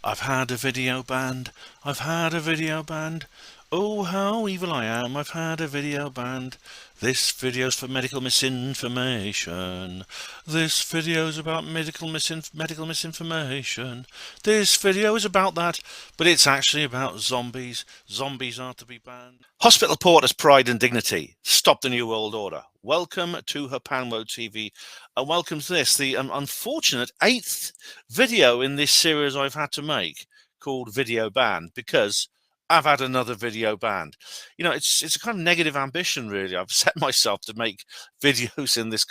I've had a video banned. I've had a video banned. Oh, how evil I am. I've had a video banned. This video's for medical misinformation. This video's about medical misinformation. This video is about that, but it's actually about zombies. Zombies are to be banned. Hospital Porter's Pride and Dignity. Stop the New World Order. Welcome to Hapanwo TV, and welcome to this, the unfortunate 8th video in this series I've had to make, called Video Banned, because I've had another video banned. You know, it's a kind of negative ambition, really. I've set myself to make videos in this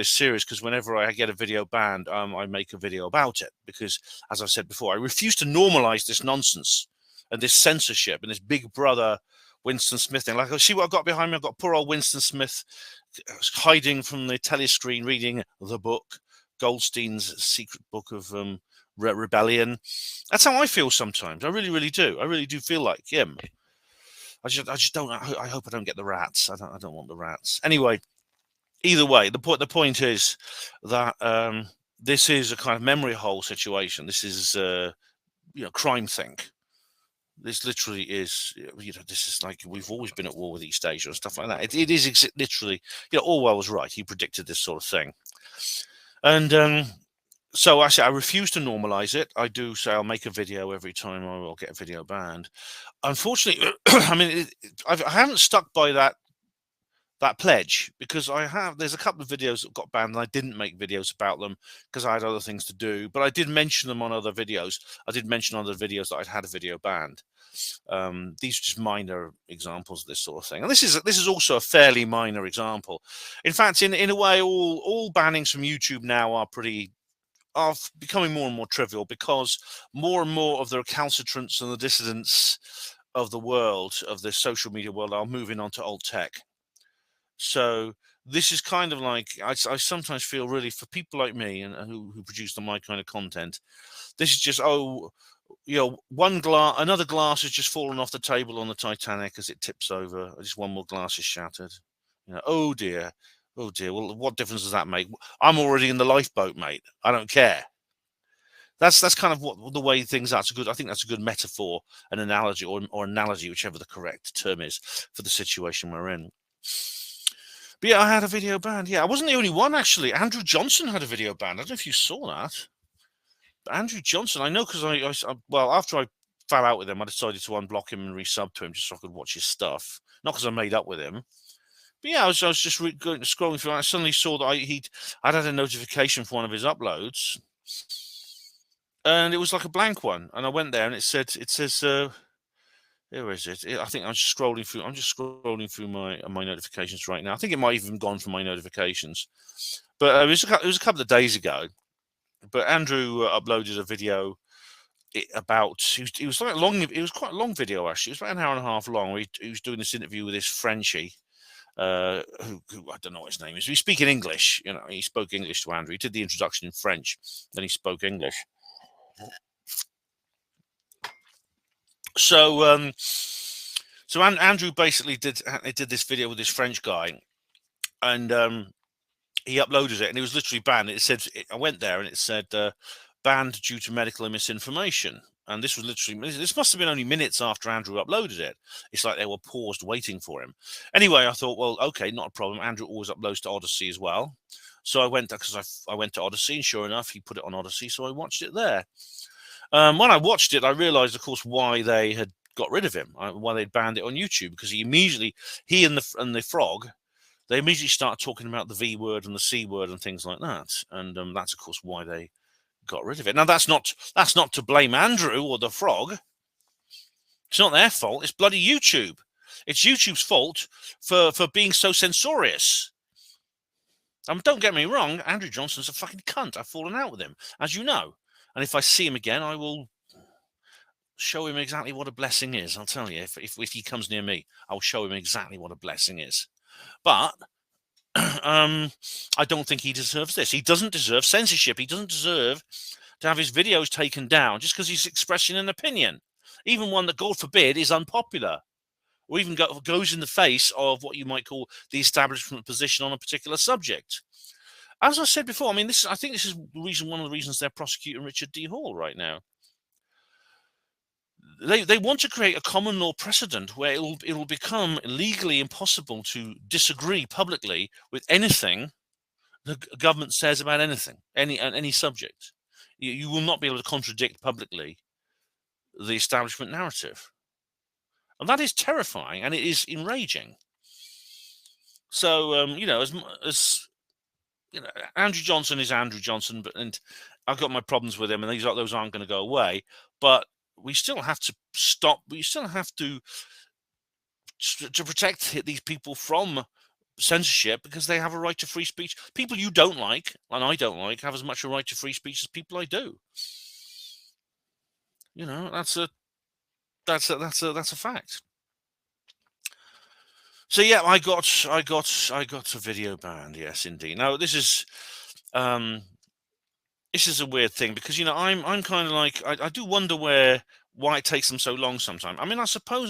series, because whenever I get a video banned, I make a video about it, because, as I've said before, I refuse to normalize this nonsense and this censorship and this Big Brother Winston Smith thing. Like, see what I've got behind me? I've got poor old Winston Smith hiding from the telescreen, reading the book, Goldstein's Secret Book of Rebellion. That's how I feel sometimes. I really, really do. I really do feel like him. I just don't. I hope I don't get the rats. I don't want the rats. Anyway, either way, the point is that this is a kind of memory hole situation. This is crime think. This literally is, this is like, we've always been at war with East Asia and stuff like that. It is literally, Orwell was right. He predicted this sort of thing. And so I say I refuse to normalize it. I do say I'll make a video every time I will get a video banned. Unfortunately, I mean, I haven't stuck by that pledge, because there's a couple of videos that got banned and I didn't make videos about them because I had other things to do, but I did mention them on other videos. I did mention on other videos that I'd had a video banned. These are just minor examples of this sort of thing, and this is also a fairly minor example. In fact, in a way, all bannings from YouTube now are becoming more and more trivial, because more and more of the recalcitrants and the dissidents of the world, of the social media world, are moving on to old tech. So this is kind of like, I sometimes feel, really, for people like me and who produce my kind of content, this is just, another glass has just fallen off the table on the Titanic as it tips over. Just one more glass is shattered. Oh dear. Well, what difference does that make? I'm already in the lifeboat, mate. I don't care. That's kind of what the way things are. I think that's a good metaphor, an analogy, or analogy, whichever the correct term is, for the situation we're in. But yeah, I had a video banned. Yeah, I wasn't the only one, actually. Andrew Johnson had a video banned. I don't know if you saw that. But Andrew Johnson, I know, because well, after I fell out with him, I decided to unblock him and resub to him just so I could watch his stuff. Not because I made up with him. But yeah, I was just scrolling through, and I suddenly saw that I'd had a notification for one of his uploads, and it was like a blank one. And I went there, and it says, where is it? I think I'm just scrolling through my notifications right now. I think it might have even gone from my notifications, but it was a couple of days ago. But Andrew uploaded a video about, it was like long. It was quite a long video, actually. It was about an hour and a half long. Where he was doing this interview with this Frenchie, who I don't know what his name is. He speaks in English. He spoke English to Andrew. He did the introduction in French, then he spoke English. So Andrew basically did this video with this French guy, and he uploaded it, and it was literally banned. It said, I went there, and it said banned due to medical misinformation. And this must have been only minutes after Andrew uploaded it. It's like they were paused waiting for him. Anyway, I thought, well, okay, not a problem. Andrew always uploads to Odyssey as well. So I went to Odyssey, and sure enough, he put it on Odyssey. So I watched it there. When I watched it, I realized, of course, why they had got rid of him, why they'd banned it on YouTube, because he and the frog, they immediately start talking about the V word and the C word and things like that. And that's, of course, why they got rid of it. Now, that's not to blame Andrew or the frog. It's not their fault. It's bloody YouTube. It's YouTube's fault for being so censorious. Don't get me wrong, Andrew Johnson's a fucking cunt. I've fallen out with him, as you know. And if I see him again, I will show him exactly what a blessing is. I'll tell you, if he comes near me, I'll show him exactly what a blessing is. But I don't think he deserves this. He doesn't deserve censorship. He doesn't deserve to have his videos taken down just because he's expressing an opinion, even one that, God forbid, is unpopular, or even goes in the face of what you might call the establishment position on a particular subject. as I said before, I mean, I think this is one of the reasons they're prosecuting Richard D. Hall right now. They want to create a common law precedent where it'll become legally impossible to disagree publicly with anything the government says about anything, any subject. You will not be able to contradict publicly the establishment narrative, and that is terrifying and it is enraging. So as you know, Andrew Johnson is Andrew Johnson, and I've got my problems with him, and those aren't going to go away. But we still have to stop. We still have to protect these people from censorship because they have a right to free speech. People you don't like and I don't like have as much a right to free speech as people I do. You know, that's a fact. So yeah, I got a video banned. Yes, indeed. Now this is a weird thing because I'm kind of like I do wonder why it takes them so long sometimes. I mean, I suppose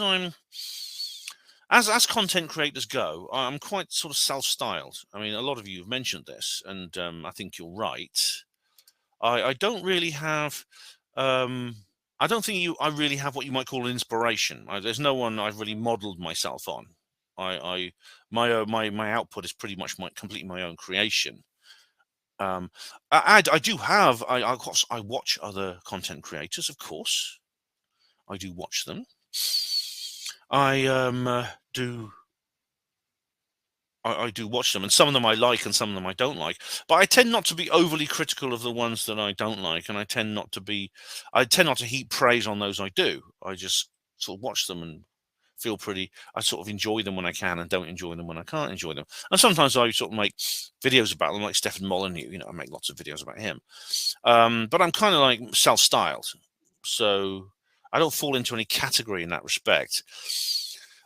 as content creators go, I'm quite sort of self-styled. I mean, a lot of you have mentioned this, and I think you're right. I don't really have. I don't think I really have what you might call an inspiration. There's no one I've really modelled myself on. My output is pretty much completely my own creation. I do have. Of course, I watch other content creators. Of course, I do watch them. I do watch them, and some of them I like, and some of them I don't like. But I tend not to be overly critical of the ones that I don't like, and I tend not to heap praise on those I do. I just sort of watch them and feel I sort of enjoy them when I can, and don't enjoy them when I can't enjoy them. And sometimes I sort of make videos about them, like Stefan Molyneux. I make lots of videos about him. But I'm kind of like self-styled, so I don't fall into any category in that respect.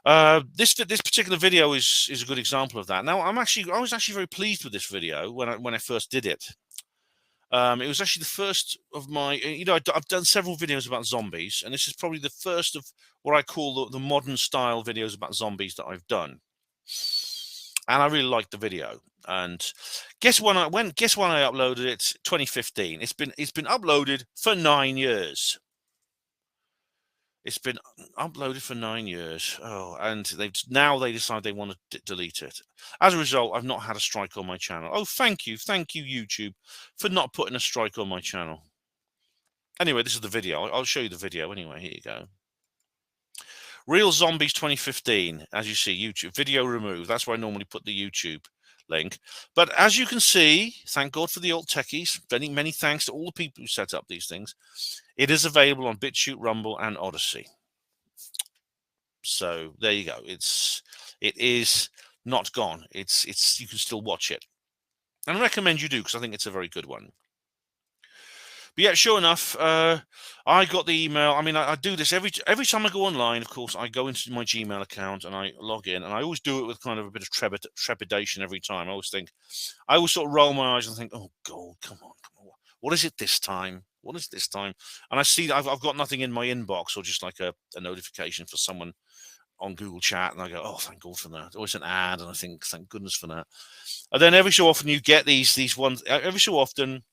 This particular video is a good example of that. Now, I was actually very pleased with this video when I first did it. It was actually the first of my, I've done several videos about zombies, and this is probably the first of what I call the modern style videos about zombies that I've done. And I really liked the video. And guess when I uploaded it? 2015. It's been uploaded for 9 years. It's been uploaded for 9 years. Oh, and they decide they want to delete it. As a result, I've not had a strike on my channel. Oh, thank you, YouTube, for not putting a strike on my channel. Anyway, this is the video. I'll show you the video anyway. Here you go. Real Zombies 2015. As you see, YouTube video removed. That's where I normally put the YouTube link. But as you can see, thank God for the old techies. Many thanks to all the people who set up these things. It is available on BitChute, Rumble, and Odyssey. So there you go. It is not gone. You can still watch it, and I recommend you do because I think it's a very good one. But yeah, sure enough, I got the email. I mean, I do this every time I go online. Of course, I go into my Gmail account and I log in, and I always do it with kind of a bit of trepidation every time. I always sort of roll my eyes and think, oh God, come on. What is it this time? What is this time? And I see that I've got nothing in my inbox or just like a notification for someone on Google Chat, and I go, oh, thank God for that. Always an ad, and I think, thank goodness for that. And then every so often you get these ones. Every so often,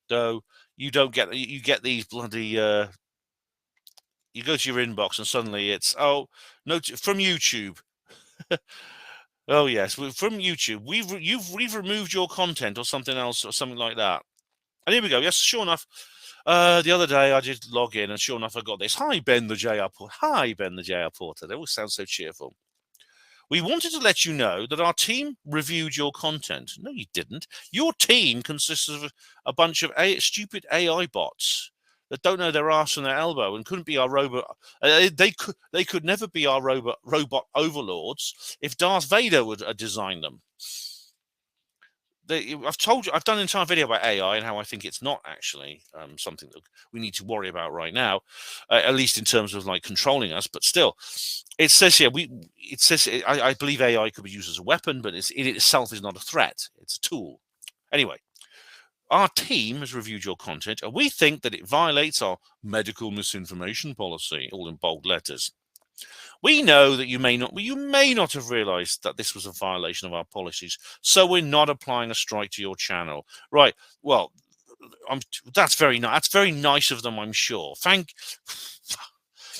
though, you get these bloody. You go to your inbox and suddenly it's from YouTube. Oh yes, from YouTube. We've removed your content or something else or something like that. And here we go. Yes, sure enough. The other day I did log in, and sure enough, I got this. Hi, Ben the JR Porter. Hi, Ben the JR Porter. They always sound so cheerful. We wanted to let you know that our team reviewed your content. No, you didn't. Your team consists of a bunch of stupid AI bots that don't know their arse from their elbow and couldn't be our robot. They could never be our robot overlords if Darth Vader would design them. I've told you, I've done an entire video about AI and how I think it's not actually something that we need to worry about right now, at least in terms of like controlling us. But still, it says here I believe AI could be used as a weapon, but it itself is not a threat. It's a tool. Anyway, our team has reviewed your content, and we think that it violates our medical misinformation policy, all in bold letters. We know that you may not have realised that this was a violation of our policies, so we're not applying a strike to your channel. Right. Well, that's very nice. That's very nice of them, I'm sure.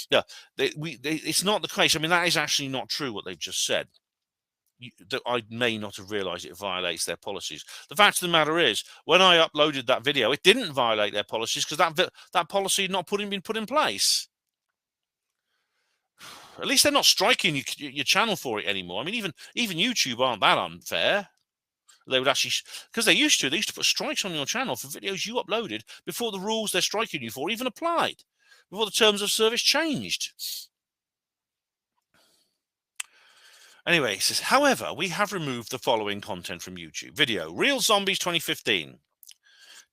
Yeah, it's not the case. I mean, that is actually not true what they've just said. That I may not have realised it violates their policies. The fact of the matter is, when I uploaded that video, it didn't violate their policies because that policy had not been put in place. At least they're not striking your channel for it anymore. I mean, even YouTube aren't that unfair. They would actually, because they used to put strikes on your channel for videos you uploaded before the rules they're striking you for even applied, before the terms of service changed. Anyway, it says, however, we have removed the following content from YouTube. Video, Real Zombies 2015.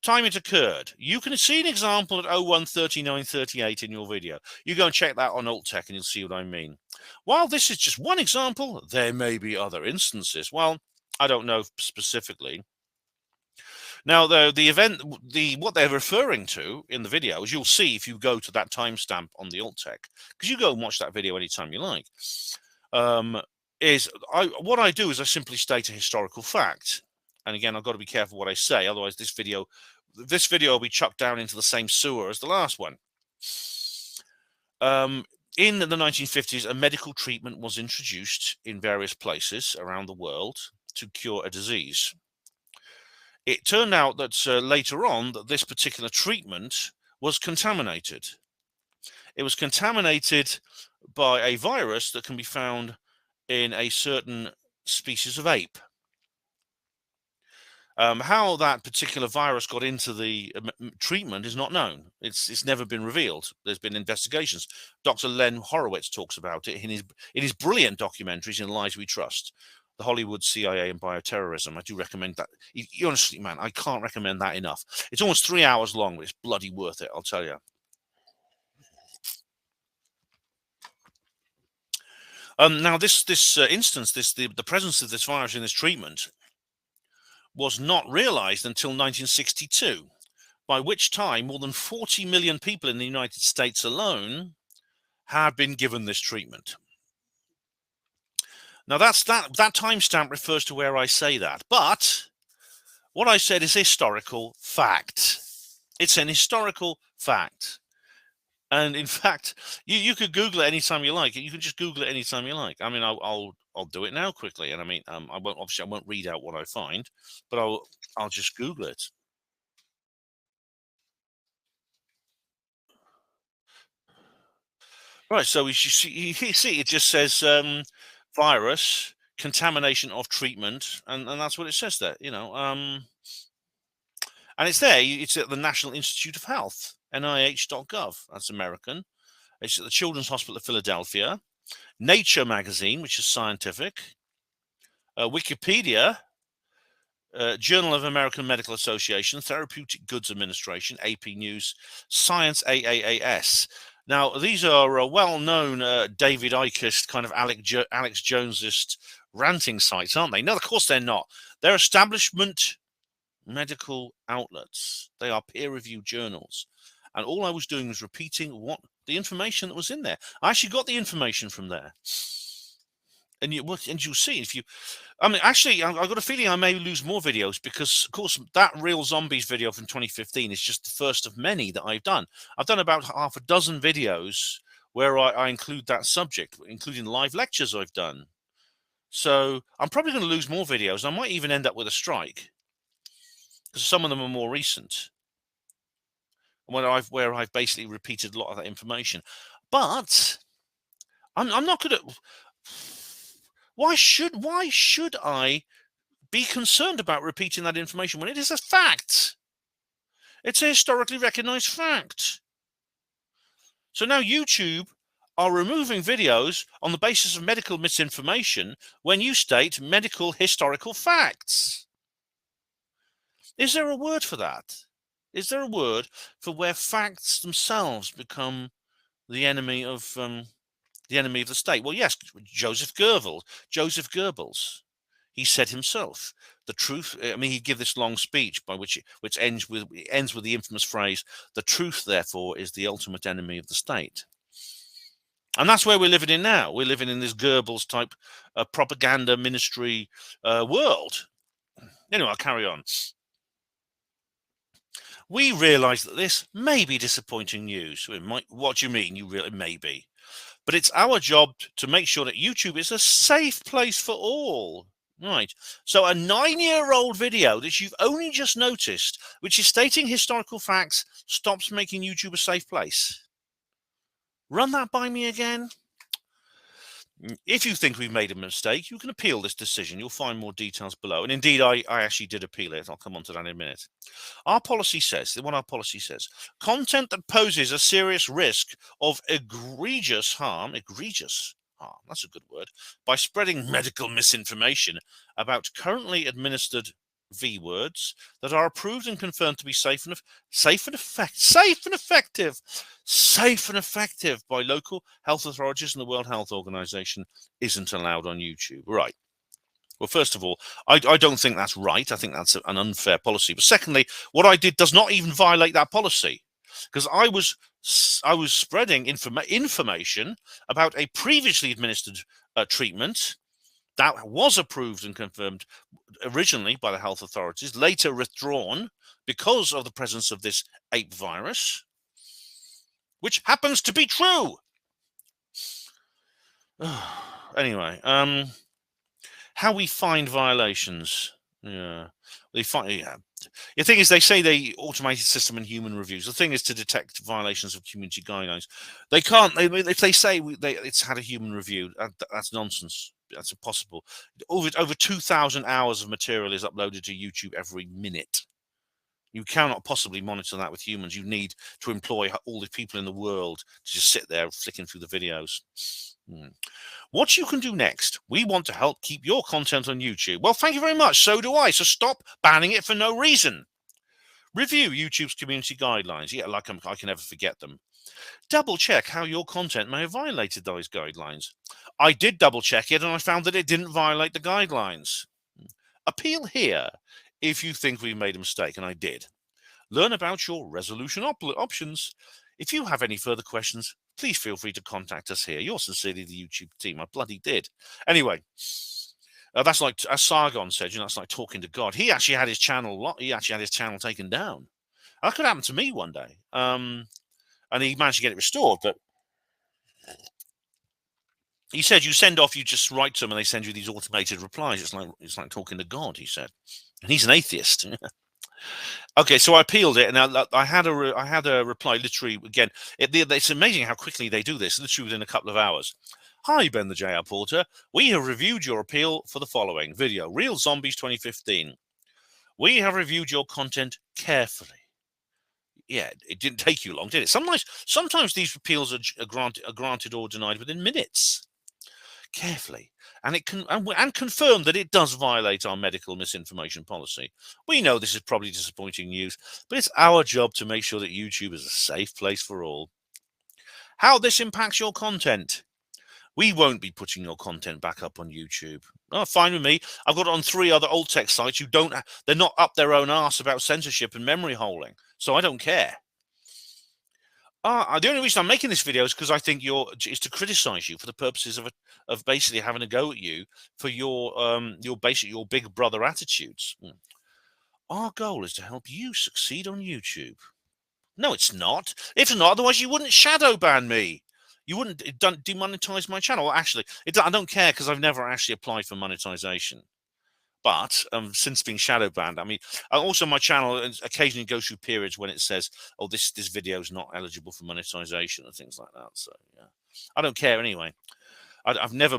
Time it occurred. You can see an example at 01:39:38 in your video. You go and check that on Alt Tech and you'll see what I mean. While this is just one example, there may be other instances. Well, I don't know specifically. Now, what they're referring to in the video, as you'll see if you go to that timestamp on the Alt Tech, because you go and watch that video anytime you like, what I do is I simply state a historical fact. And again, I've got to be careful what I say, otherwise this video will be chucked down into the same sewer as the last one. In the 1950s, a medical treatment was introduced in various places around the world to cure a disease. It turned out that later on that this particular treatment was contaminated. It was contaminated by a virus that can be found in a certain species of ape. How that particular virus got into the treatment is not known. It's never been revealed. There's been investigations. Dr. Len Horowitz talks about it in his brilliant documentaries in Lies We Trust, the Hollywood CIA and bioterrorism. I do recommend that. Honestly, man, I can't recommend that enough. It's almost 3 hours long, but it's bloody worth it, I'll tell you. Now, this instance, the presence of this virus in this treatment was not realized until 1962, by which time more than 40 million people in the United States alone had been given this treatment. Now, that timestamp refers to where I say that, but what I said is historical fact. It's an historical fact. And in fact, you could Google it anytime you like. You can just Google it anytime you like. I mean, I'll do it now quickly. And I mean, I won't read out what I find, but I'll just Google it. Right. So you see, it just says virus contamination of treatment, and that's what it says there. And it's there. It's at the National Institute of Health, NIH.gov. That's American. It's at the Children's Hospital of Philadelphia. Nature magazine, which is scientific. Wikipedia, Journal of American Medical Association, Therapeutic Goods Administration, AP News, Science AAAS. Now, these are well-known David Ickeist, kind of Alex Jonesist ranting sites, aren't they? No, of course they're not. They're establishment medical outlets. They are peer-reviewed journals. And all I was doing was repeating the information that was in there. I actually got the information from there. And you'll see actually, I've got a feeling I may lose more videos because, of course, that Real Zombies video from 2015 is just the first of many that I've done. I've done about half a dozen videos where I include that subject, including live lectures I've done. So I'm probably going to lose more videos. I might even end up with a strike because some of them are more recent, where I've basically repeated a lot of that information. But I'm not going to. Why should I be concerned about repeating that information when it is a fact? It's a historically recognized fact. So now YouTube are removing videos on the basis of medical misinformation when you state medical historical facts. Is there a word for that? Is there a word for where facts themselves become the enemy of the state? Well, yes, Joseph Goebbels. He said himself, the truth. I mean, he'd give this long speech which ends with the infamous phrase, "The truth, therefore, is the ultimate enemy of the state." And that's where we're living in now. We're living in this Goebbels type propaganda ministry world. Anyway, I'll carry on. We realise that this may be disappointing news. What do you mean? It may be. But it's our job to make sure that YouTube is a safe place for all. Right. So a 9-year-old video that you've only just noticed, which is stating historical facts, stops making YouTube a safe place. Run that by me again. If you think we've made a mistake, you can appeal this decision. You'll find more details below. And indeed, I actually did appeal it. I'll come on to that in a minute. Our policy says, content that poses a serious risk of egregious harm, that's a good word, by spreading medical misinformation about currently administered V words that are approved and confirmed to be safe and effective by local health authorities and the World Health Organization isn't allowed on YouTube. Right. Well, first of all, I don't think that's right. I think that's an unfair policy. But secondly, what I did does not even violate that policy, because I was spreading information about a previously administered treatment that was approved and confirmed originally by the health authorities, later withdrawn because of the presence of this ape virus, which happens to be true. Anyway, how we find violations. The thing is, they say they automated system and human reviews. The thing is to detect violations of community guidelines. They can't. If they say it's had a human review, that's nonsense. That's impossible. Over 2,000 hours of material is uploaded to YouTube every minute. You cannot possibly monitor that with humans. You need to employ all the people in the world to just sit there flicking through the videos. What you can do next. We want to help keep your content on YouTube. Well, thank you very much. So do I. So stop banning it for no reason. Review YouTube's community guidelines. Yeah, like I can never forget them. Double check how your content may have violated those guidelines. I did double check it and I found that it didn't violate the guidelines. Appeal here if you think we made a mistake, and I did. Learn about your resolution options. If you have any further questions, please feel free to contact us here. Yours sincerely, the YouTube team. I bloody did. Anyway, that's like, as Sargon said, that's like talking to God. He actually had his channel. Taken down. That could happen to me one day. And he managed to get it restored, but he said you just write to them and they send you these automated replies. It's like talking to God, he said. And he's an atheist. Okay, so I appealed it, and I had a reply literally again. It's amazing how quickly they do this, literally within a couple of hours. Hi, Ben the JR Porter. We have reviewed your appeal for the following video: Real Zombies 2015. We have reviewed your content carefully. Yeah, it didn't take you long, did it? Sometimes these appeals are granted or denied within minutes. Carefully, and confirm that it does violate our medical misinformation policy. We know this is probably disappointing news, but it's our job to make sure that YouTube is a safe place for all. How this impacts your content. We won't be putting your content back up on YouTube. Oh, fine with me. I've got it on 3 other alt tech sites they're not up their own arse about censorship and memory holding, so I don't care. The only reason I'm making this video is because I think is to criticize you for the purposes of basically having a go at you for your big brother attitudes. Our goal is to help you succeed on YouTube. No, it's not. If not, otherwise you wouldn't shadow ban me. You wouldn't demonetize my channel. Actually, I don't care because I've never actually applied for monetization. But since being shadow banned, I mean, also my channel occasionally goes through periods when it says, "Oh, this video is not eligible for monetization" and things like that. So yeah, I don't care anyway. I've never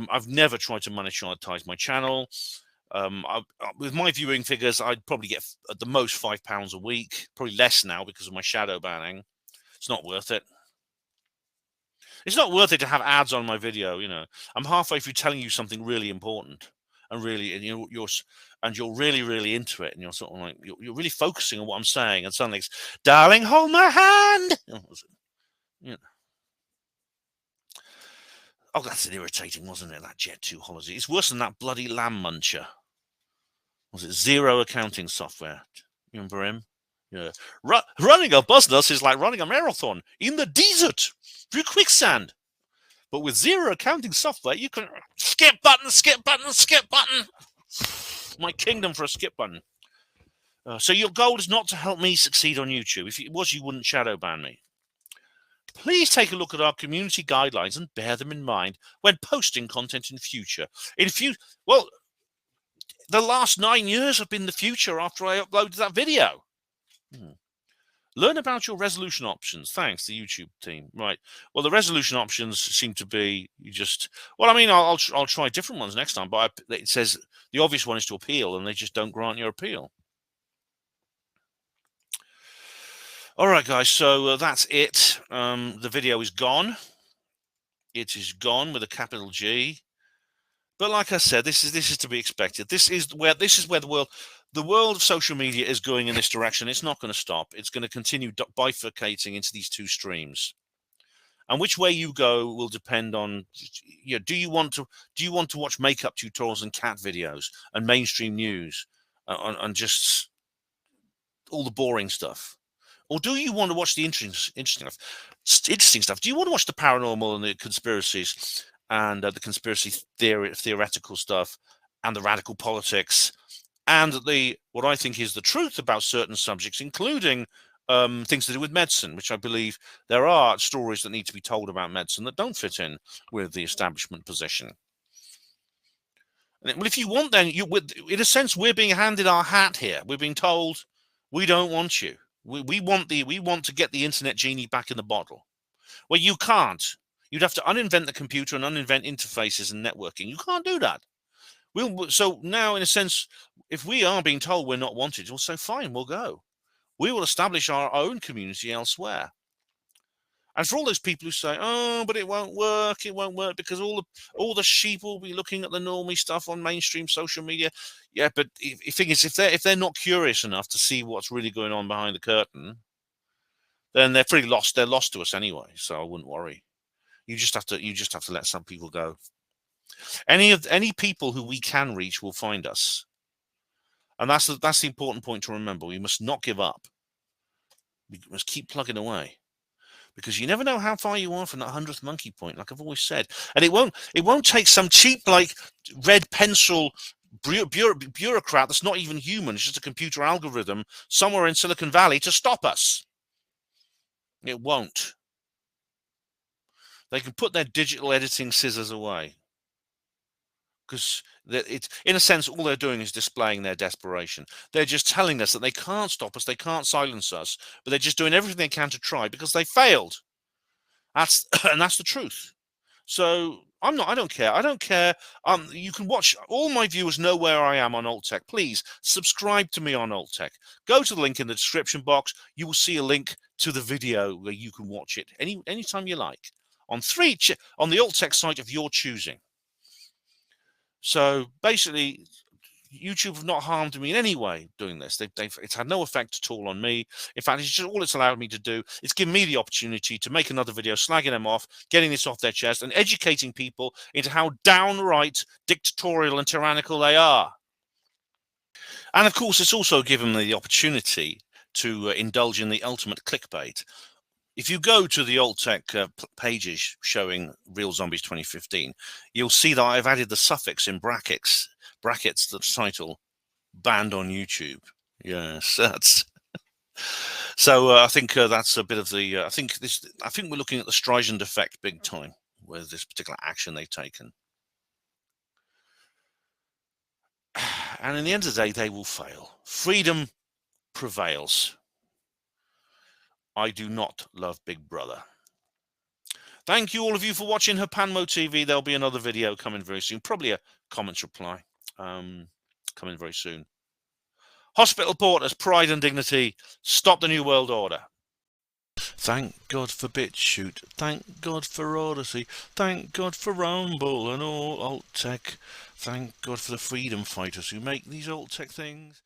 tried to monetize my channel. With my viewing figures, I'd probably get at the most £5 a week, probably less now because of my shadow banning. It's not worth it. It's not worth it to have ads on my video. I'm halfway through telling you something really important. And you're really, really into it, and you're sort of like you're really focusing on what I'm saying, and suddenly it's, "Darling, hold my hand." Oh, that's irritating, wasn't it? That Jet 2 holiday. It's worse than that bloody lamb muncher. Was it Zero Accounting Software? You remember him? Yeah. Running a business is like running a marathon in the desert through quicksand. But with zero accounting software, you can skip button, skip button, skip button. My kingdom for a skip button. So your goal is not to help me succeed on YouTube. If it was, you wouldn't shadow ban me. Please take a look at our community guidelines and bear them in mind when posting content in future. Well, the last 9 years have been the future after I uploaded that video. Learn about your resolution options. Thanks, the YouTube team. Right. Well, the resolution options seem to be I'll try different ones next time, but it says the obvious one is to appeal, and they just don't grant your appeal. All right, guys. So that's it. The video is gone. It is gone with a capital G. But like I said, this is to be expected. This is where the world of social media is going in this direction. It's not going to stop. It's going to continue bifurcating into these two streams. And which way you go will depend on, do you want to watch makeup tutorials and cat videos and mainstream news and just all the boring stuff? Or do you want to watch the interesting stuff? Do you want to watch the paranormal and the conspiracies and the conspiracy theoretical stuff and the radical politics and what I think is the truth about certain subjects, including things to do with medicine, which I believe there are stories that need to be told about medicine that don't fit in with the establishment position. Well, if you want, then in a sense, we're being handed our hat here. We're being told we don't want you. We want to get the internet genie back in the bottle. Well, you can't. You'd have to uninvent the computer and uninvent interfaces and networking. You can't do that. So now, in a sense, if we are being told we're not wanted, we'll say, fine, we'll go. We will establish our own community elsewhere. And for all those people who say, oh, but it won't work because all the sheep will be looking at the normie stuff on mainstream social media. Yeah, but the thing is, if they're not curious enough to see what's really going on behind the curtain, then they're pretty lost. They're lost to us anyway, so I wouldn't worry. You just have to let some people go. Any people who we can reach will find us. And that's the important point to remember. We must not give up. We must keep plugging away, because you never know how far you are from that 100th monkey point, like I've always said. And it won't take some cheap, like, red pencil bureaucrat that's not even human, it's just a computer algorithm somewhere in Silicon Valley to stop us. It won't. They can put their digital editing scissors away, because in a sense, all they're doing is displaying their desperation. They're just telling us that they can't stop us, they can't silence us, but they're just doing everything they can to try because they failed. And that's the truth. So I don't care. You can watch. All my viewers know where I am on AltTech. Please subscribe to me on AltTech. Go to the link in the description box. You will see a link to the video where you can watch it anytime you like on the AltTech site of your choosing. So basically, YouTube have not harmed me in any way doing this. It's had no effect at all on me. In fact, it's just all it's allowed me to do. It's given me the opportunity to make another video slagging them off, getting this off their chest, and educating people into how downright dictatorial and tyrannical they are. And of course, it's also given me the opportunity to indulge in the ultimate clickbait. If you go to the AltTech pages showing Real Zombies 2015, you'll see that I've added the suffix in brackets the title banned on YouTube. Yes, that's so. I think that's a bit of the. I think we're looking at the Streisand effect big time with this particular action they've taken. And in the end of the day, they will fail. Freedom prevails. I do not love Big Brother. Thank you all of you for watching Hapanmo TV. There'll be another video coming very soon. Probably a comments reply coming very soon. Hospital Porters, Pride and Dignity. Stop the New World Order. Thank God for BitChute. Thank God for Odyssey. Thank God for Rumble and all AltTech. Thank God for the freedom fighters who make these AltTech things.